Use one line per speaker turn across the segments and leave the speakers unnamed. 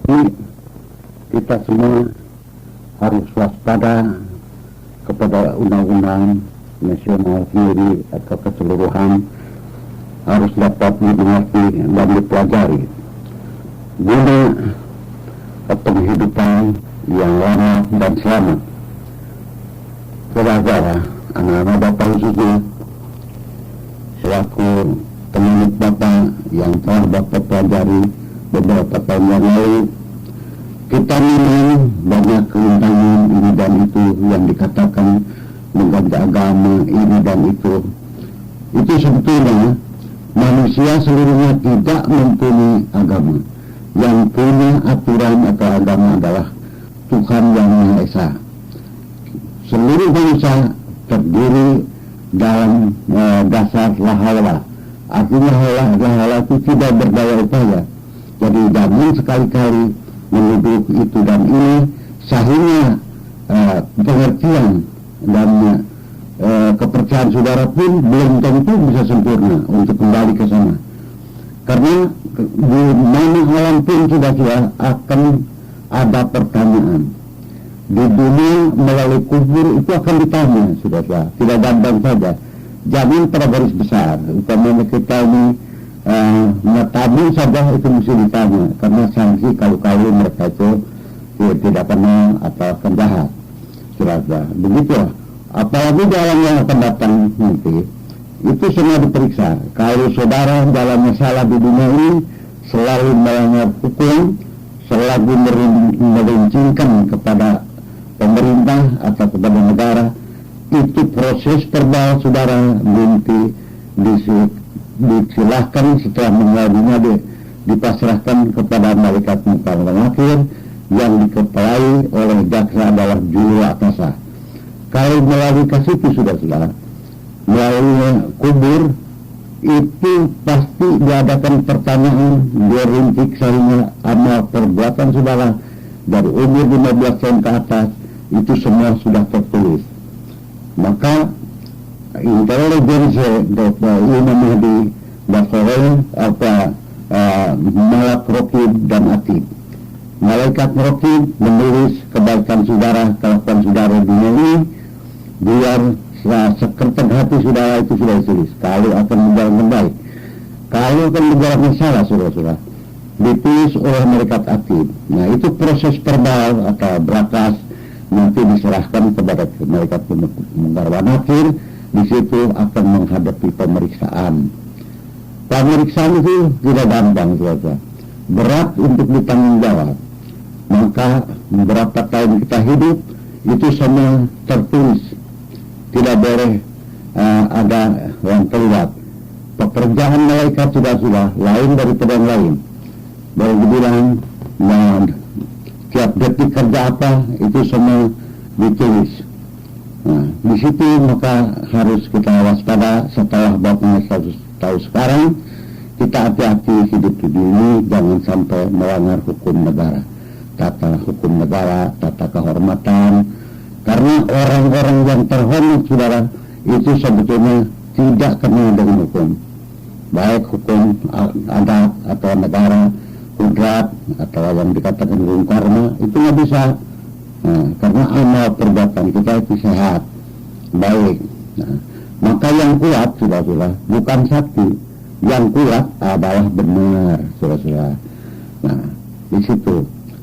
Jadi kita semua harus waspada kepada undang-undang nasional sendiri atau keseluruhan, harus dapat dimengerti dan dipelajari guna penghidupan yang lama dan selamat. Saudara, anak-anak Bapak khususnya, selaku pemilik Bapak yang telah Bapak pelajari beberapa tahun yang lalu, kita memang banyak kerintangan ini dan itu yang dikatakan mengganti agama ini dan itu. Itu sebetulnya manusia seluruhnya tidak mempunyai agama. Yang punya aturan atau agama adalah Tuhan Yang Maha Esa. Seluruh bangsa terdiri dalam dasar lahaula. Artinya lahaula itu tidak berdaya upaya. Jadi jangan sekali-kali menuduh itu dan ini, sehingga pengertian dan kepercayaan saudara pun belum tentu bisa sempurna untuk kembali ke sana. Karena di mana alam pun sudah akan ada pertanyaan. Di dunia melalui kubur itu akan ditanya, sudah tidak gampang saja. Jangan pada garis besar, utamanya kita ini tabu saja itu mesti ditanya, karena sanksi kalau mereka itu tidak kenal atau akan jahat. Sudah begitu. Apalagi dalam yang akan datang nanti, itu semua diperiksa. Kalau saudara dalam masalah di dunia ini selalu melanggar hukum, selalu merincingkan kepada pemerintah atau kepada negara, itu proses verbal saudara nanti disilahkan setelah meninggal dunia dipasrahkan kepada malaikat munkar dan nakir yang dikepalai oleh jaksa adalah juru akasa. Kalau melalui kasus itu sudah melalui kubur itu pasti diadakan pertanyaan, dirintik sehingga amal perbuatan saudara dari umur 15 tahun ke atas itu semua sudah tertulis. Maka intelijensi Imam Mahdi Basrain Malak Rokib dan Atid. Malaikat Rokib menulis kebaikan saudara, kelakuan saudara di dunia ini, biar seketek hati saudara itu sudah ditulis. Kalau akan menjalankan baik, kalau akan menjalankan salah, saudara-saudara, ditulis oleh malaikat Atid. Nah, itu proses verbal atau berakas nanti diserahkan kepada malaikat munkar dan nakir. Di situ akan menghadapi pemeriksaan. Pemeriksaan itu tidak gampang, saudara. Berat untuk ditanggung jawab. Maka berapa tahun kita hidup itu semua tertulis. Tidak boleh ada yang terlibat. Pekerjaan malaikat sudah lain daripada yang lain. Boleh dibilang tiap detik kerja apa itu semua ditulis. Nah, di situ maka harus kita waspada. Setelah Bapak tahu sekarang, kita hati-hati hidup di dunia, jangan sampai melanggar hukum negara, tata hukum negara, tata kehormatan. Karena orang-orang yang terhormat saudara itu sebetulnya tidak kenal dengan hukum, baik hukum adat atau negara, kudrat atau yang dikatakan hukum karma, itu nggak bisa. Nah, karena amal perbuatan kita itu sehat, baik. Nah, maka yang kuat saudara bukan sakti, yang kuat adalah benar, saudara. Nah, di situ.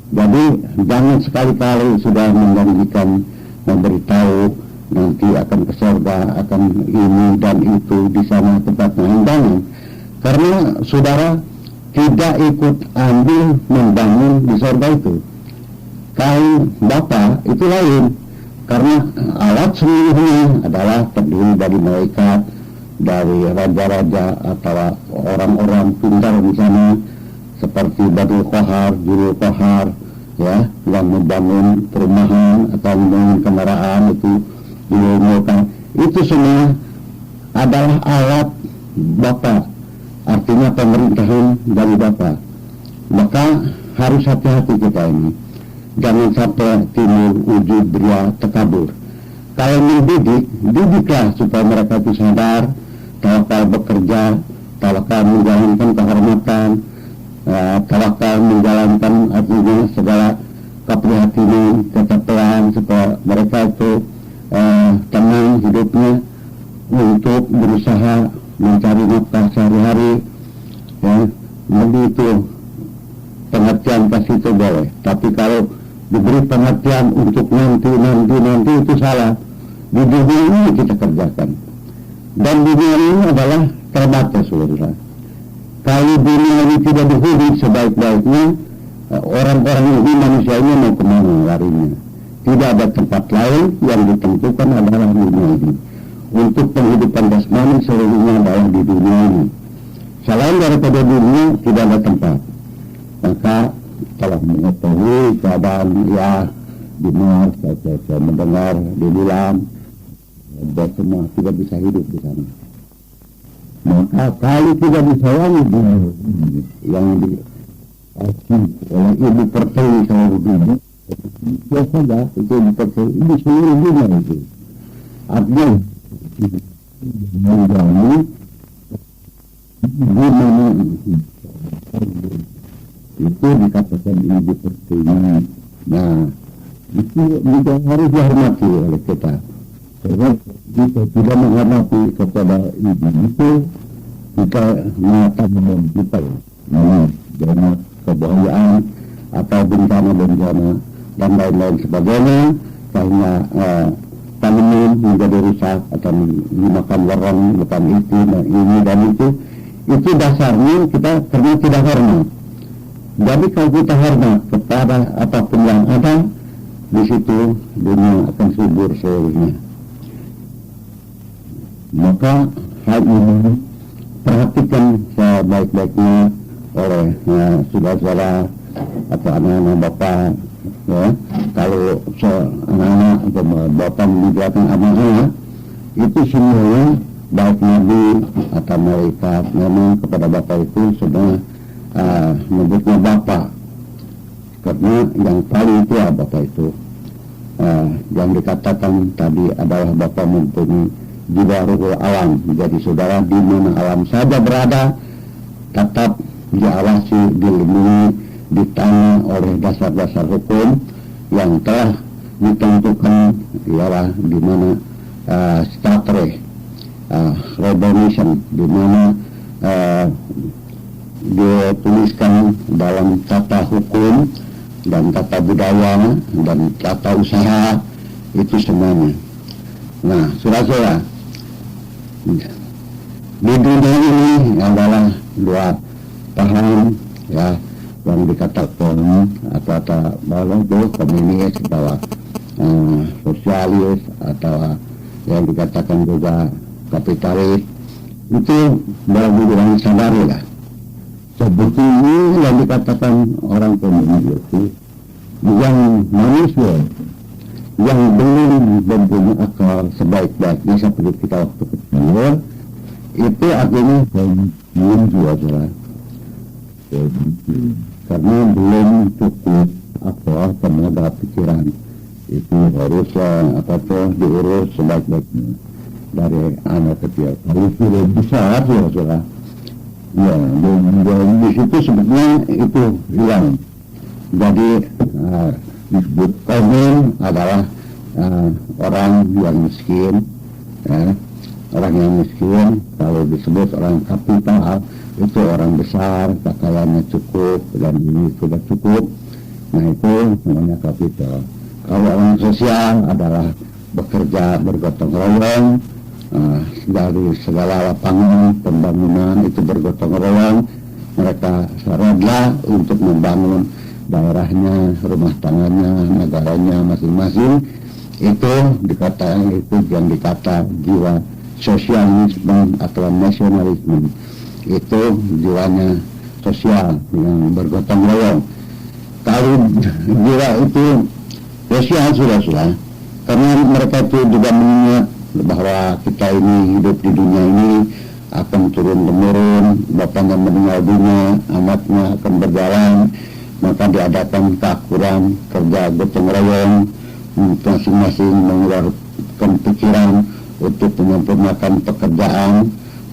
Jadi jangan sekali-kali sudah menjanjikan, memberitahu nanti akan ke surga, akan ini dan itu di sana tempatnya. Jangan, karena saudara tidak ikut andil membangun di surga itu. Kaum Bapak itu lain, karena alat seluruhnya adalah terdiri dari malaikat, dari raja-raja atau orang-orang pintar di sana, seperti Badul Kohar, Jurul Kohar, ya, yang membangun perumahan atau membangun kendaraan itu diumumkan. Itu semua adalah alat Bapak, artinya pemerintahan dari Bapak. Maka harus hati-hati kita ini. Jangan sampai timbul wujud ria takabur. Kalau mendidik, didiklah supaya mereka itu sadar, tawakal bekerja, tawakal menjalankan kehormatan, tawakal menjalankan artinya begitu pengertian kasih itu boleh, tapi kalau diberi pengertian untuk nanti itu salah. Di dunia ini kita kerjakan, dan dunia ini adalah terbatas, saudara. Kalau dunia ini tidak dihuni sebaik-baiknya, orang-orang ini, manusia ini mau kemana larinya? Tidak ada tempat lain, yang ditentukan adalah dunia ini. Untuk penghidupan jasmani seluruhnya adalah di dunia ini. Selain daripada dunia tidak ada tempat. Maka telah mengetahui keadaan ya di Mars, saya mendengar di bulan, dan semua tidak bisa hidup di sana. Maka kalau tidak disayangi dunia yang diasih oleh Ibu Pertiwi seluruh dunia, ya saja itu Ibu Pertiwi di seluruh dunia itu. Artinya mengganggu gimana itu dikatakan Ibu Pertiwi. Nah, itu juga harus dihormati oleh kita. Sebab kita tidak menghormati kepada ibu itu, kita mengatakan kita dengan kebahayaan atau bencana-bencana dan lain-lain sebagainya, karena tanaman menjadi rusak atau memakan warang depan itu, ini dan itu dasarnya kita karena tidak hormat. Jadi kalau kita hormat kepada apapun yang ada, di situ dunia akan subur seluruhnya. Maka hal ini perhatikan sebaik-baiknya oleh saudara-saudara atau anak-anak bapak, ya. Kalau anak-anak atau bapak menjalankan amanah, itu semuanya baik nabi atau malaikat memang kepada bapak itu sudah menyebutnya bapak, karena yang paling tua bapak itu. Yang dikatakan tadi adalah bapak mempunyai jiwa ruhul alam. Jadi saudara di mana alam saja berada, tetap diawasi, dilindungi, ditangani oleh dasar-dasar hukum yang telah ditentukan, ialah di mana statre revolution, di mana dituliskan dalam tata hukum dan tata budaya dan tata usaha itu semuanya. Nah, saudara-saudara, di dunia ini adalah dua paham, ya, yang dikatakan atau bahwa itu komunis atau sosialis atau yang dikatakan juga kapitalis, itu baru orang sadari lah. Sebetulnya yang dikatakan orang komunis itu yang manusia yang belum mempunyai akal sebaik-baiknya seperti kita waktu kecil, itu artinya belum juara, karena belum cukup akal tenaga pikiran. Itu harus diurus sebaik-baiknya dari anak kecil. Kalau sudah besar ya, ya, dan di situ sebetulnya itu hilang. Jadi disebut kaum adalah orang yang miskin, ya. Orang yang miskin, kalau disebut orang kapital, itu orang besar, kekayaannya cukup dan ini sudah cukup. Nah, itu namanya kapital. Kalau orang sosial adalah bekerja bergotong royong, dari segala lapangan pembangunan itu bergotong royong. Mereka rela untuk membangun daerahnya, rumah tangganya, negaranya masing-masing. Itu dikatakan, itu yang dikata jiwa sosialisme atau nasionalisme. Itu jiwanya sosial yang bergotong royong. Kalau jiwa itu sosial sudah, karena mereka itu juga mengingat bahwa kita ini hidup di dunia ini akan turun-temurun, bapaknya meninggal dunia, anaknya akan berjalan, maka diadakan keakuran, kerja gotong royong, masing-masing mengeluarkan pikiran untuk menyempurnakan pekerjaan,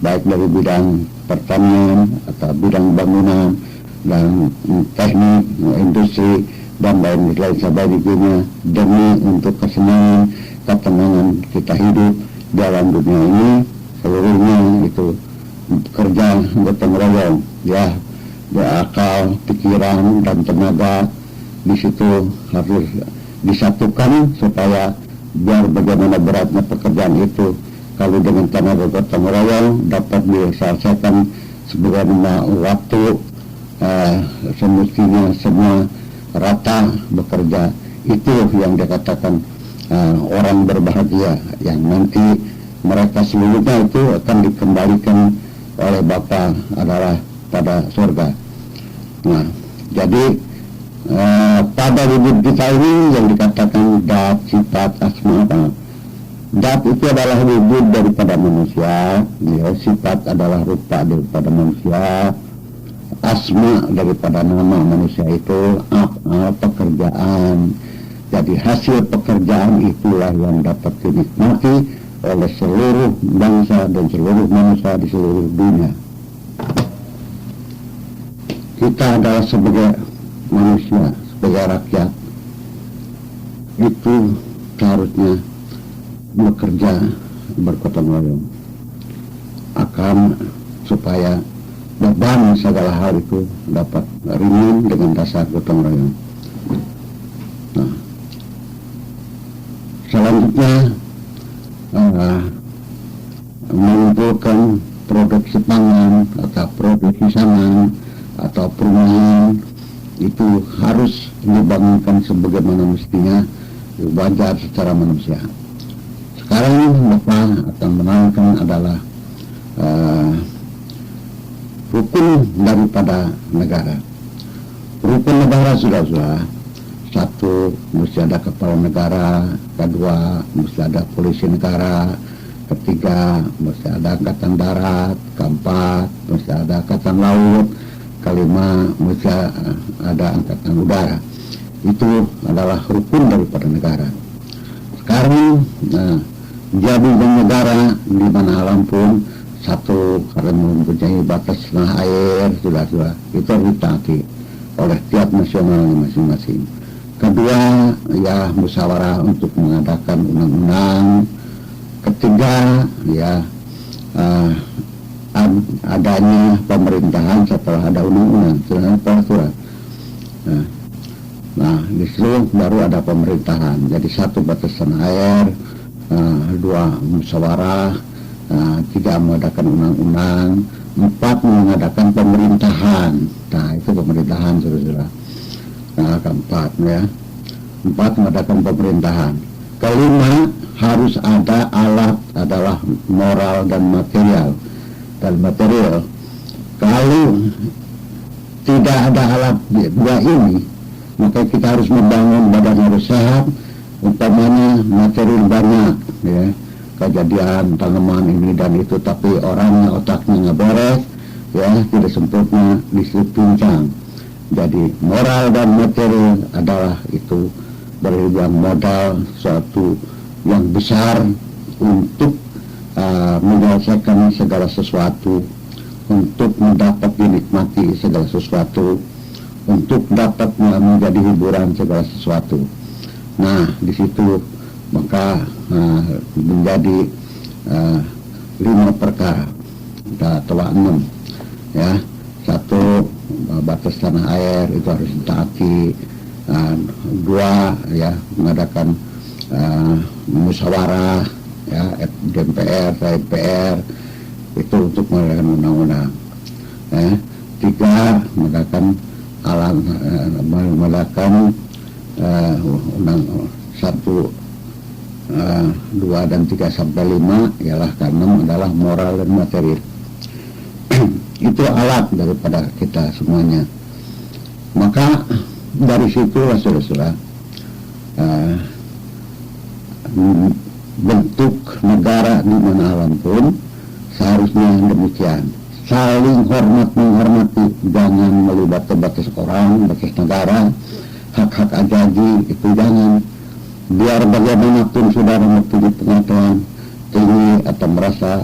baik dari bidang pertanian atau bidang bangunan dan teknik, industri dan lain-lain sebagainya, demi untuk kesenangan, ketenangan kita hidup dalam dunia ini seluruhnya. Itu kerja gotong royong, ya, berakal, pikiran, dan tenaga di situ harus disatukan supaya biar bagaimana beratnya pekerjaan itu, kalau dengan tenaga gotong royong dapat diselesaikan sebagaimana waktu semestinya semua rata bekerja. Itu yang dikatakan orang berbahagia, yang nanti mereka seluruhnya itu akan dikembalikan oleh Bapa adalah pada surga. Nah, jadi pada wujud kita ini yang dikatakan dat, sifat, asma, apa? Dat itu adalah wujud daripada manusia, ya, sifat adalah rupa daripada manusia, asma daripada nama manusia itu, pekerjaan. Jadi hasil pekerjaan itulah yang dapat dinikmati oleh seluruh bangsa dan seluruh manusia di seluruh dunia. Kita adalah sebagai manusia, sebagai rakyat, itu seharusnya bekerja bergotong royong akan supaya beban segala hal itu dapat ringan dengan dasar gotong royong. Nah, selanjutnya mengumpulkan produksi pangan atau produksi pangan atau perumahan itu harus dibangunkan sebagaimana mestinya, wajar secara manusia. Sekarang Bapak akan menerangkan adalah rukun daripada negara. Rukun negara sudah. Satu, mesti ada kepala negara. Kedua, mesti ada polisi negara. Ketiga, mesti ada angkatan darat. Keempat, mesti ada angkatan laut. Kelima, mesti ada angkatan udara. Itu adalah rukun daripada negara. Sekarang jadi negara di mana alam pun satu, karena mempunyai batas tanah air sudah itu harus ditaati oleh tiap nasional masing-masing. Kedua, ya musyawarah untuk mengadakan undang-undang. Ketiga, ya adanya pemerintahan setelah ada undang-undang, surat. Nah, di situ baru ada pemerintahan. Jadi satu, batas tanah air, dua, musyawarah, tiga, mengadakan undang-undang, empat, mengadakan pemerintahan. Nah, itu pemerintahan, saudara-saudara. Nah, keempat, ya. Empat, mengadakan pemerintahan. Kelima, harus ada alat, adalah moral dan material. Kalau tidak ada alat dua ini, maka kita harus membangun badan harus sehat, umpamanya material banyak, ya, kejadian tanaman ini dan itu, tapi orangnya otaknya nggak beres, ya, tidak sempurna, disitu pincang. Jadi moral dan material adalah itu berikan modal suatu yang besar untuk menyelesaikan segala sesuatu, untuk mendapat dinikmati segala sesuatu, untuk dapat menjadi hiburan segala sesuatu. Nah, di situ maka menjadi 5 perkara atau 6, ya. Satu, batas tanah air itu harus ditaati. Dua, ya, mengadakan musyawarah, ya, DPR, MPR itu untuk mengadakan undang-undang. Tiga, mengadakan undang 1, 2 dan 3 sampai 5 ialah keenam adalah moral dan material. Itu alat daripada kita semuanya. Maka dari situ saudara-saudara, bentuk negara di mana alam pun seharusnya demikian, saling hormat menghormati, jangan melibatkan batas orang, batas negara, hak-hak ajazi itu jangan. Biar bagaimanapun saudara mempunyai pengetahuan tinggi atau merasa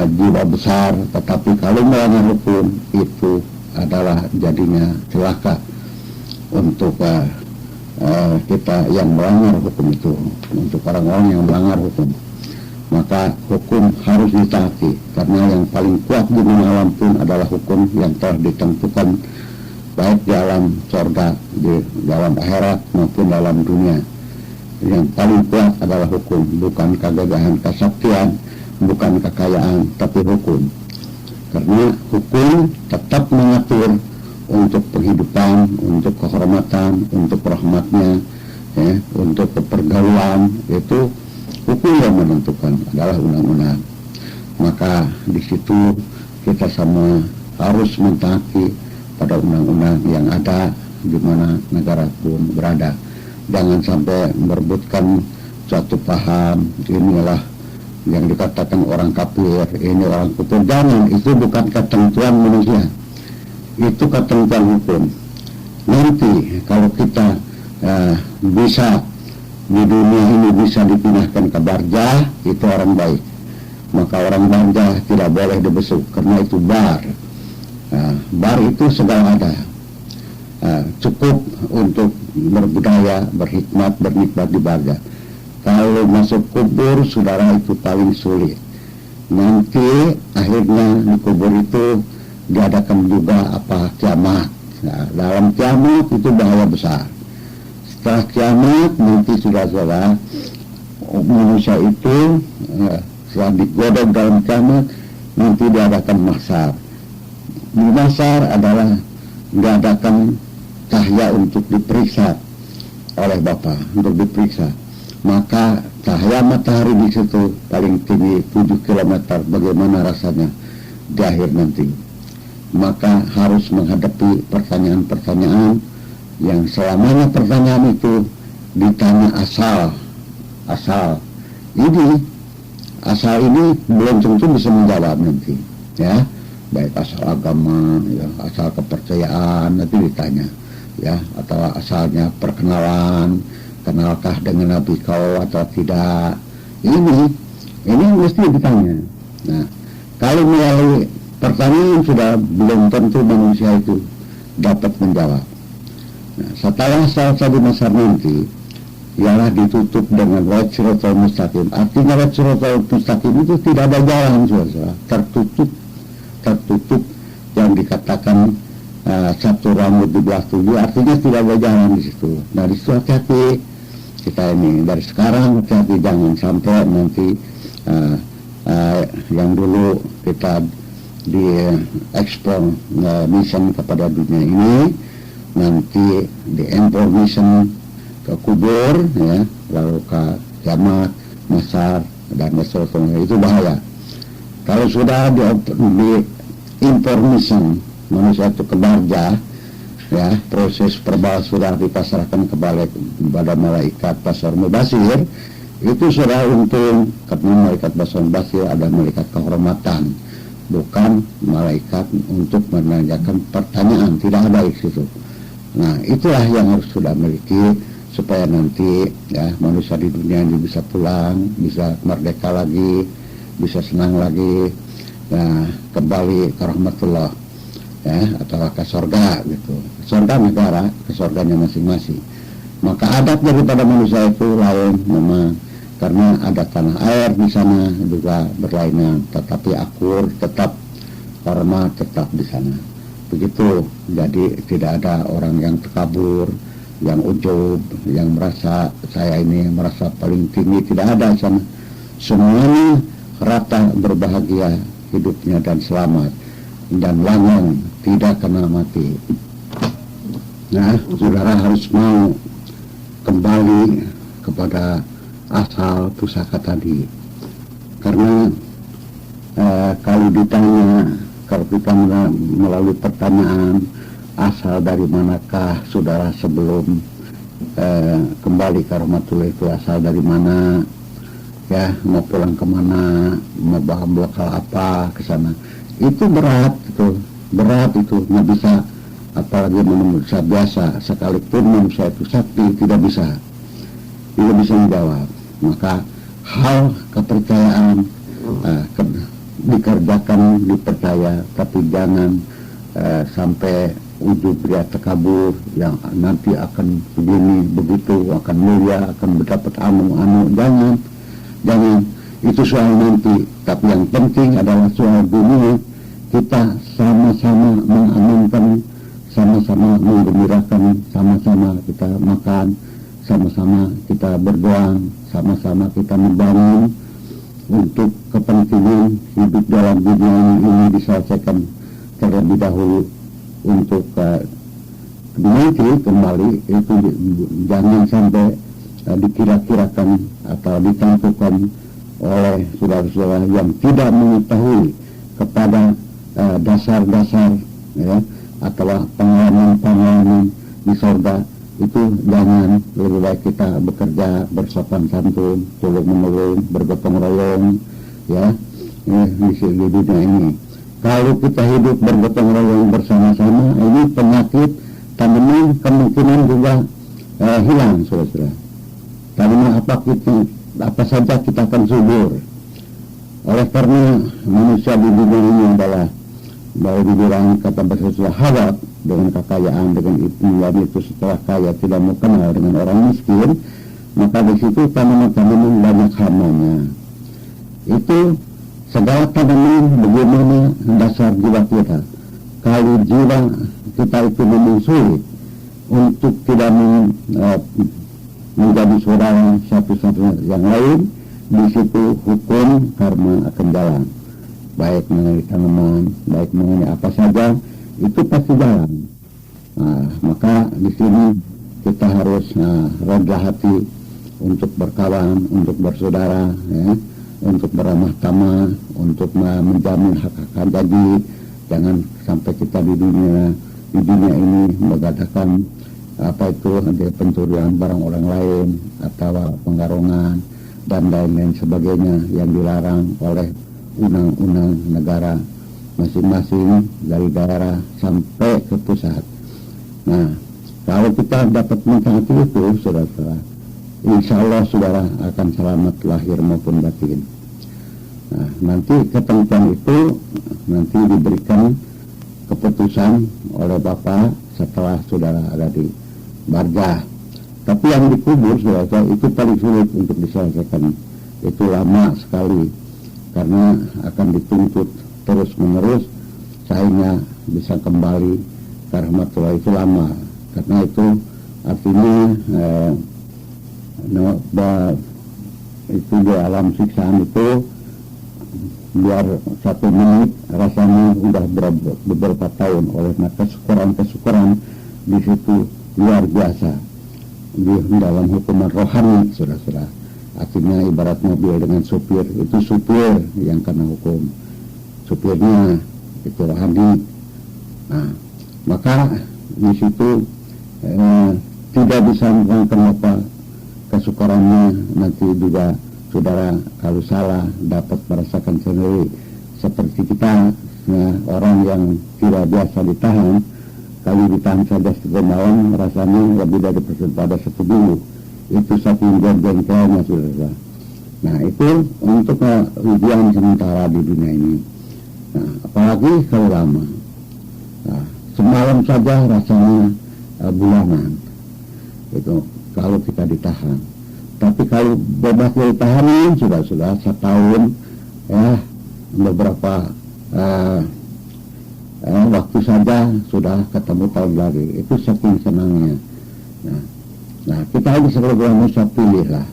jiwa besar, tetapi kalau melanggar hukum itu adalah jadinya celaka untuk kita yang melanggar hukum itu, untuk orang-orang yang melanggar hukum. maka hukum harus ditaati, karena yang paling kuat di dunia alam pun adalah hukum yang telah ditentukan baik di alam surga, di dalam akhirat maupun dalam dunia. Yang paling kuat adalah hukum, bukan kegagahan, kesaktian, bukan kekayaan, tapi hukum. Karena hukum tetap mengatur untuk penghidupan, untuk kehormatan, untuk rahmatnya, ya, untuk pergaulan. Itu hukum yang menentukan, adalah undang-undang. Maka di situ kita sama harus mentaati pada undang-undang yang ada di mana negara pun berada. Jangan sampai merebutkan suatu paham, inilah yang dikatakan orang kafir, ini orang kufur. Jangan, itu bukan ketentuan manusia, itu ketentuan hukum. Nanti kalau kita bisa di dunia ini bisa dipindahkan ke barjah, itu orang baik. Maka orang barjah tidak boleh dibesuk, karena itu bar. Bar itu segala ada. Cukup untuk berbudaya, berhikmat, bernikmat di barjah. Kalau masuk kubur, saudara, itu paling sulit. Nanti akhirnya di kubur itu diadakan juga kiamat. Nah, dalam kiamat itu bahaya besar. Setelah kiamat nanti saudara-saudara, manusia itu setelah digodok dalam kiamat nanti diadakan mahsyar. Di mahsyar adalah diadakan cahaya untuk diperiksa oleh Bapa, untuk diperiksa. Maka cahaya matahari di situ paling tinggi 7 km, bagaimana rasanya di akhir nanti. Maka harus menghadapi pertanyaan-pertanyaan yang selamanya pertanyaan itu ditanya asal. Asal ini belum tentu bisa menjawab nanti, ya. Baik asal agama, ya, asal kepercayaan nanti ditanya, ya, atau asalnya perkenalan, kenalkah dengan Nabi kau atau tidak. Ini mesti ditanya. Nah, kalau melalui pertanyaan sudah belum tentu manusia itu dapat menjawab. Nah, setelah selesai di masa nanti, ialah ditutup dengan Wadh Shiratal Mustaqim. Artinya Wadh Shiratal Mustaqim itu tidak ada jalan, saudara. Tertutup yang dikatakan satu rambut di belah tubuh, artinya tidak ada jalan di situ. Nah, di situ hati-hati kita ini dari sekarang, hati-hati jangan sampai nanti yang dulu kita di ekspor mission kepada dunia ini, nanti di impor mission ke kubur, ya, lalu ke kiamat, mahsyar dan seterusnya. Itu bahaya. Kalau sudah di impor mission manusia itu ke barjah, ya, proses perbal sudah dipasrahkan kepada malaikat Basar Mubasir, itu sudah untung, karena malaikat Basar Mubasir ada malaikat kehormatan, bukan malaikat untuk menanyakan pertanyaan, tidak ada di situ. Nah, itulah yang harus sudah miliki supaya nanti, ya, manusia di dunia ini bisa pulang, bisa merdeka lagi, bisa senang lagi, ya, kembali ke rahmatullah, ya, atau ke surga gitu. Surga negara, ke surganya masing-masing. Maka adat daripada manusia itu lain memang, karena ada tanah air di sana juga berlainan, tetapi akur tetap, hormat tetap di sana. Begitu. Jadi tidak ada orang yang takabur, yang ujub, yang merasa saya ini merasa paling tinggi, tidak ada sana. Semuanya rata berbahagia hidupnya dan selamat, dan langgeng tidak kena mati. Nah, saudara harus mau kembali kepada asal pusaka tadi, karena kalau ditanya, kalau kita melalui pertanyaan asal dari manakah saudara sebelum kembali ke rahmatullah itu, asal dari mana, ya, mau pulang kemana, mau bawa bekal apa ke sana, itu berat itu nggak bisa, apalagi manusia biasa, sekalipun manusia itu sakti tidak bisa menjawab. Maka hal kepercayaan dikerjakan, dipercaya, tapi jangan sampai ujub ria takabur yang nanti akan begini begitu, akan mulia, akan mendapat anu. Jangan itu soal nanti. Tapi yang penting adalah soal dunia, kita sama-sama mengamankan, sama-sama menggembirakan, sama-sama kita makan, sama-sama kita berdoa, sama-sama kita membangun untuk kepentingan hidup dalam dunia ini diselesaikan terlebih dahulu. Untuk nanti kembali itu jangan sampai dikira-kirakan atau ditentukan oleh saudara-saudara yang tidak mengetahui kepada dasar-dasar ya, atau pengalaman-pengalaman di surga. Itu jangan, lebih baik kita bekerja bersopan santun, tolong menolong, bergotong royong ya di dunia ini. Kalau kita hidup bergotong royong bersama-sama, ini penyakit tanaman kemungkinan juga hilang, saudara-saudara. Tanaman apa saja kita akan subur. Oleh karena manusia di dunia ini adalah bahwa dibilang kata bahasa Harap dengan kekayaan, dengan itu setelah kaya tidak mau kenal dengan orang miskin, maka di situ tanaman-tanaman banyak hamanya. Itu segala tanaman bagaimana dasar jiwa kita. Kalau jiwa kita itu memang sulit untuk tidak menjadi saudara satu sama yang lain, di situ hukum karma akan jalan. Baik mengenai tanaman, baik mengenai apa saja, itu pasti jalan. Maka di sini kita harus rendah hati untuk berkawan, untuk bersaudara, ya, untuk beramah tamah, untuk menjamin hak-hak janji. Jangan sampai kita di dunia ini mengadakan apa itu pencurian barang orang lain atau penggarongan dan lain-lain sebagainya yang dilarang oleh undang-undang negara masing-masing dari daerah sampai ke pusat. Nah, kalau kita dapat mentaati itu, saudara, insya Allah saudara akan selamat lahir maupun batin. Nah, nanti ketentuan itu nanti diberikan keputusan oleh Bapak setelah saudara ada di Barjah. Tapi yang dikubur, saudara, itu paling sulit untuk diselesaikan. Itu lama sekali, karena akan dituntut terus-menerus sehingga bisa kembali ke rahmatullah. Itu lama, karena itu artinya itu di alam siksaan itu biar 1 menit rasanya udah beberapa tahun. Oleh kesyukuran di situ luar biasa di dalam hukuman rohani, saudara-saudara. Artinya ibarat mobil dengan supir, itu supir yang kena hukum, supirnya itu rohani. Nah, maka di situ tidak bisa menerangkan apa kesyukurannya. Nanti juga saudara kalau salah dapat merasakan sendiri. Seperti kita orang yang tidak biasa ditahan, kalau ditahan saja 1 malam rasanya lebih daripada 1 minggu. Itu saking jengkelnya, saudara. Nah, itu untuk ujian sementara di dunia ini. Nah, apalagi kalau lama. Nah, semalam saja rasanya bulanan. Itu kalau kita ditahan. Tapi kalau bebas dari tahanan sudah 1 tahun, ya beberapa waktu saja sudah ketemu tahun lagi. Itu saking senangnya. Nah, kita ini sebagai manusia pilihlah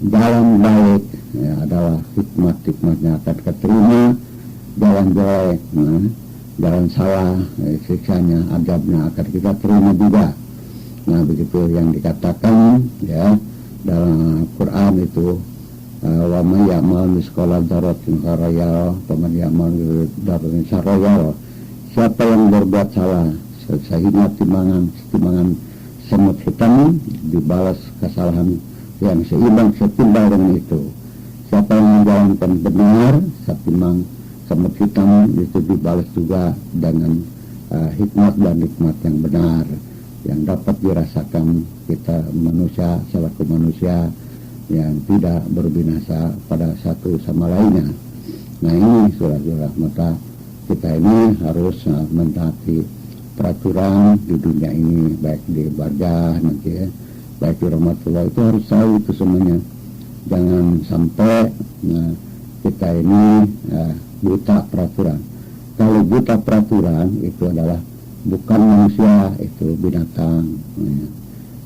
jalan baik, ya, adalah hikmat-hikmatnya akan keterima. Jalan jelek, jalan salah, siksanya, adabnya akan kita terima juga. Nah, begitu yang dikatakan ya dalam Quran itu, wa may ya'mal misqala dzarratin khairan yarah wa man ya'mal dzarratin syarran yarah. Siapa yang berbuat salah sehingga timbangan semut hitam dibalas kesalahan yang setimbang dengan itu. Siapa yang menjalankan benar setimbang semut hitam itu dibalas juga dengan hikmat dan nikmat yang benar yang dapat dirasakan kita manusia selaku manusia yang tidak berbinasa pada satu sama lainnya. Nah, ini saudara-saudara, maka kita ini harus mentaati peraturan di dunia ini, baik di Barjah nanti ya, baik di rahmatullah, itu harus tahu itu semuanya. jangan sampai kita ini buta peraturan. Kalau buta peraturan itu adalah bukan manusia, itu binatang,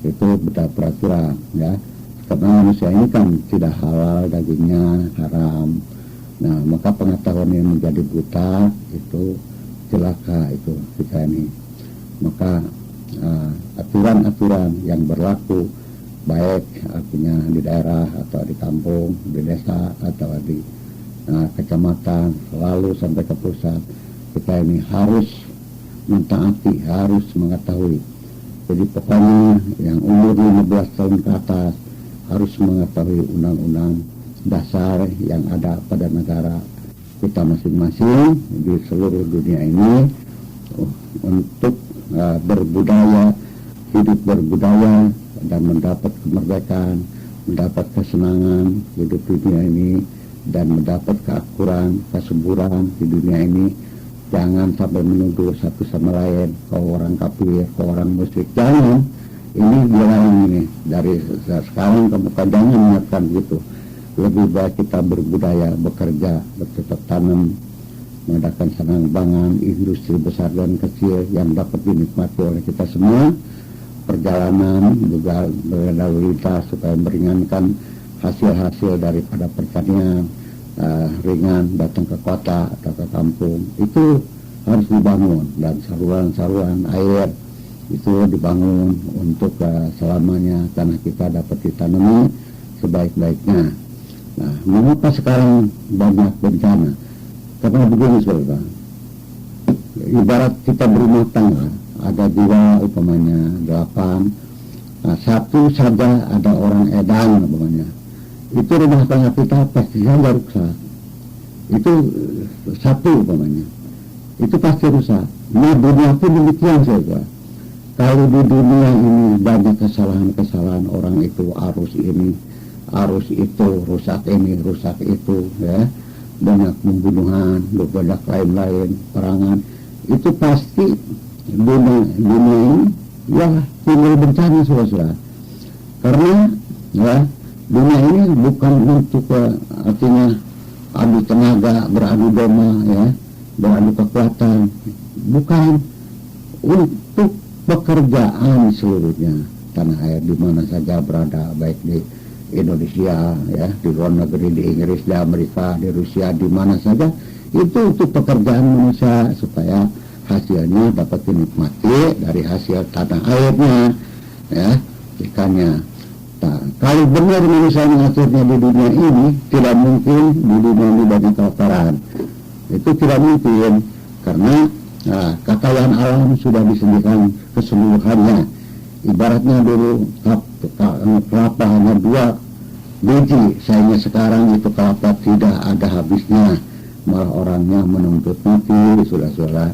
itu buta peraturan, ya. Karena manusia ini kan tidak halal dagingnya, haram. Nah, maka pengetahuan yang menjadi buta itu celaka itu kita ini. Maka aturan-aturan yang berlaku baik artinya di daerah atau di kampung, di desa atau di kecamatan, lalu sampai ke pusat, kita ini harus mentaati, harus mengetahui. Jadi pokoknya yang umur 15 tahun ke atas harus mengetahui undang-undang dasar yang ada pada negara kita masing-masing di seluruh dunia ini untuk berbudaya, hidup berbudaya dan mendapat kemerdekaan, mendapat kesenangan hidup di dunia ini dan mendapat keakuran, kesuburan di dunia ini. Jangan sampai menuduh satu sama lain, kau orang kafir, kau orang musyrik, jangan. Ini dilarang ini dari sekarang bukan, jangan mengingatkan gitu. Lebih baik kita berbudaya, bekerja, bercocok tanam, mengadakan pengembangan industri besar dan kecil yang dapat dinikmati oleh kita semua. Perjalanan juga berlalu lintas supaya meringankan hasil-hasil daripada pertanian, ringan datang ke kota atau ke kampung. Itu harus dibangun, dan saluran-saluran air itu dibangun untuk selamanya tanah kita dapat ditanami sebaik-baiknya. Nah, mengapa sekarang banyak bencana? Karena begini saudara, ibarat kita berumah tangga, ada jiwa umpamanya 8, satu saja ada orang edan umpamanya, itu rumah tangga kita pasti saja rusak. Itu satu umpamanya, itu pasti rusak. Nah, dunia pun demikian saja. Kalau di dunia ini banyak kesalahan-kesalahan orang itu, arus ini, arus itu, rusak ini, rusak itu, ya, banyak pembunuhan, banyak lain-lain, perangan, itu pasti dunia ini ya timbul bencana saudara. Karena ya dunia ini bukan untuk artinya adu tenaga, beradu domba, ya, beradu kekuatan, bukan, untuk pekerjaan seluruhnya. Tanah air di mana saja berada, baik di Indonesia, ya, di luar negeri, di Inggris, di Amerika, di Rusia, di mana saja, itu untuk pekerjaan manusia supaya hasilnya dapat dinikmati dari hasil tanah airnya, ya, ikannya. Nah, kalau benar manusia mengaturnya di dunia ini, tidak mungkin di dunia ini banyak kelaparan. Itu tidak mungkin, karena kekayaan alam sudah disediakan keseluruhannya. Ibaratnya dulu kelapa hanya 2 biji, sayangnya sekarang itu kelapa tidak ada habisnya, malah orangnya menuntut mati, saudara-saudara,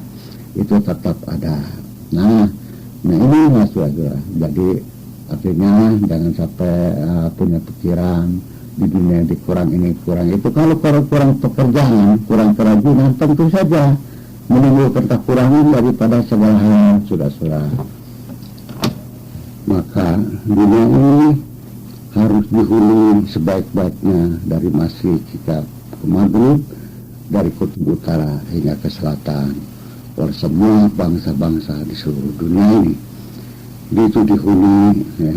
itu tetap ada. Nah ini saudara, jadi artinya jangan sampai punya pikiran di dunia yang dikurang ini, kurang itu. Kalau kurang pekerjaan, kurang kerajinan, tentu saja menimbulkan kekurangan daripada segala hal, saudara-saudara. Maka dunia ini harus dihuni sebaik-baiknya dari Masjid kita ke Maghrib, dari kutub utara hingga ke selatan, oleh semua bangsa-bangsa di seluruh dunia ini. Itu dihuni, ya,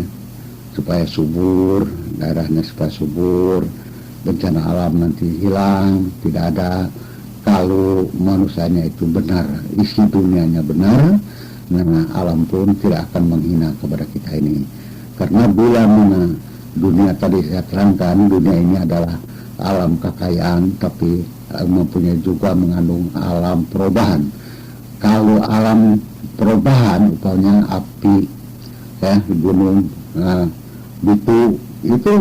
supaya subur, daerahnya supaya subur, bencana alam nanti hilang, tidak ada. Kalau manusianya itu benar, isi dunianya benar, nah alam pun tidak akan menghina kepada kita ini. Karena bila mana dunia tadi saya terangkan, dunia ini adalah alam kekayaan, tapi mempunyai juga mengandung alam perubahan. Kalau alam perubahan, umpamanya api, ya, gunung, itu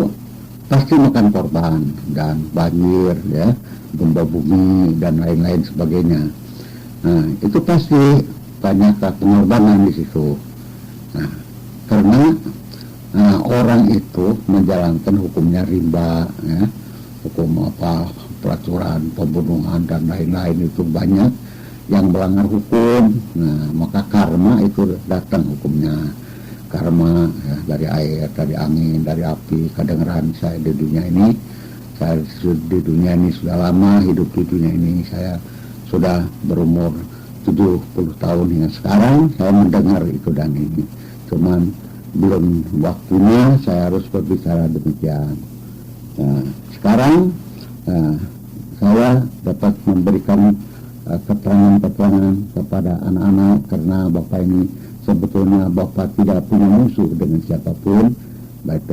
pasti makan korban, dan banjir, ya, gempa bumi dan lain-lain sebagainya. Nah, itu pasti banyak pengorbanan di situ. Nah, karena orang itu menjalankan hukumnya rimba, ya, hukum peraturan pembunuhan dan lain-lain, itu banyak yang melanggar hukum. Nah, maka karma itu datang hukumnya. karma, ya, dari air, dari angin, dari api. Kedengeran saya di dunia ini, saya di dunia ini sudah lama, hidup di dunia ini saya sudah berumur 70 tahun hingga sekarang saya mendengar itu dan ini. Cuman belum waktunya saya harus berbicara demikian. Nah, sekarang saya dapat memberikan keterangan-keterangan kepada anak-anak karena Bapak ini sebetulnya Bapak tidak punya musuh dengan siapapun, baik